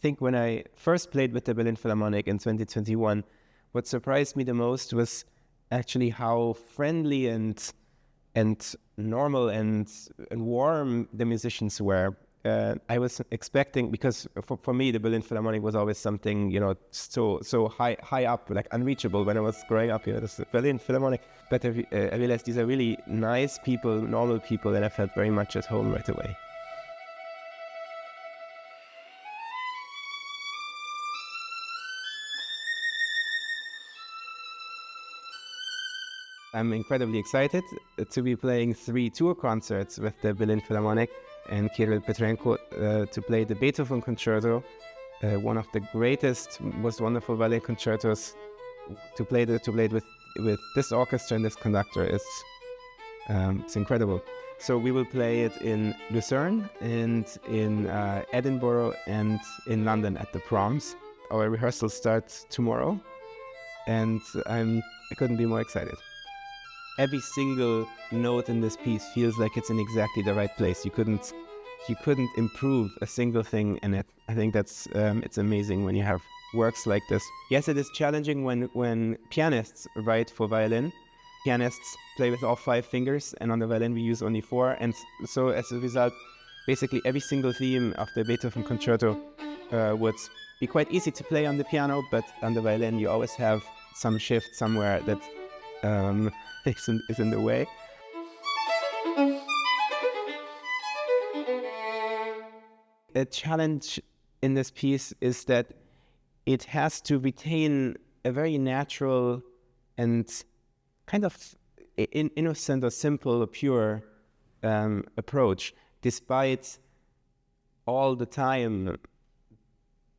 think when I first played with the Berlin Philharmonic in 2021, what surprised me the most was actually how friendly and normal and warm the musicians were. I was expecting, because for me the Berlin Philharmonic was always something, so high up, like unreachable when I was growing up. This Berlin Philharmonic. But I realized these are really nice people, normal people, and I felt very much at home right away. I'm incredibly excited to be playing 3 tour concerts with the Berlin Philharmonic and Kirill Petrenko to play the Beethoven Concerto, one of the greatest, most wonderful ballet concertos. To play it with this orchestra and this conductor is it's incredible. So we will play it in Lucerne and in Edinburgh and in London at the Proms. Our rehearsal starts tomorrow, and I couldn't be more excited. Every single note in this piece feels like it's in exactly the right place. You couldn't improve a single thing in it. I think that's it's amazing when you have works like this. Yes, it is challenging when pianists write for violin. Pianists play with all 5 fingers, and on the violin we use only 4. And so as a result, basically every single theme of the Beethoven Concerto would be quite easy to play on the piano, but on the violin you always have some shift somewhere that is in the way. A challenge in this piece is that it has to retain a very natural and kind of innocent or simple or pure approach, despite all the time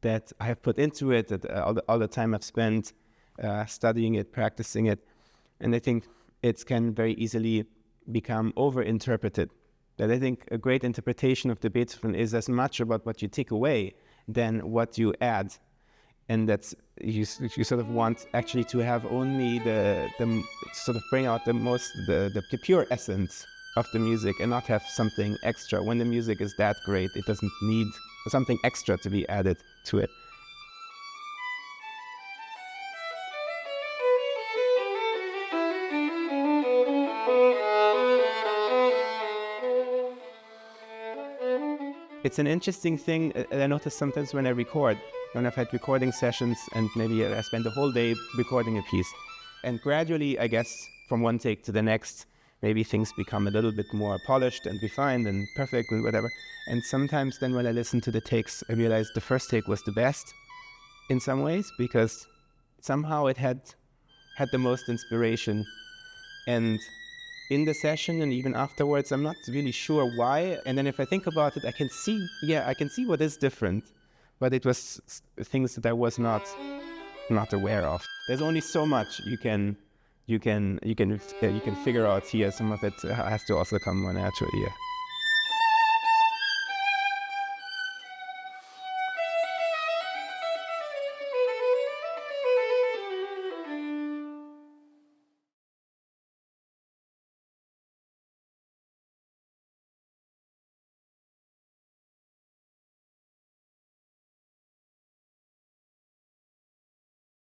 that I have put into it, all the time I've spent studying it, practicing it. And I think it can very easily become over-interpreted. That I think a great interpretation of the Beethoven is as much about what you take away than what you add. And that's, you sort of want actually to have only the sort of bring out the pure essence of the music and not have something extra. When the music is that great, it doesn't need something extra to be added to it. It's an interesting thing I notice sometimes when I record, when I've had recording sessions and maybe I spend the whole day recording a piece. And gradually, I guess, from one take to the next, maybe things become a little bit more polished and refined and perfect and whatever. And sometimes then when I listen to the takes, I realize the first take was the best in some ways, because somehow it had the most inspiration. And in the session and even afterwards, I'm not really sure why. And then if I think about it, I can see what is different, but it was things that I was not aware of. There's only so much you can figure out here. Some of it has to also come more naturally. Yeah.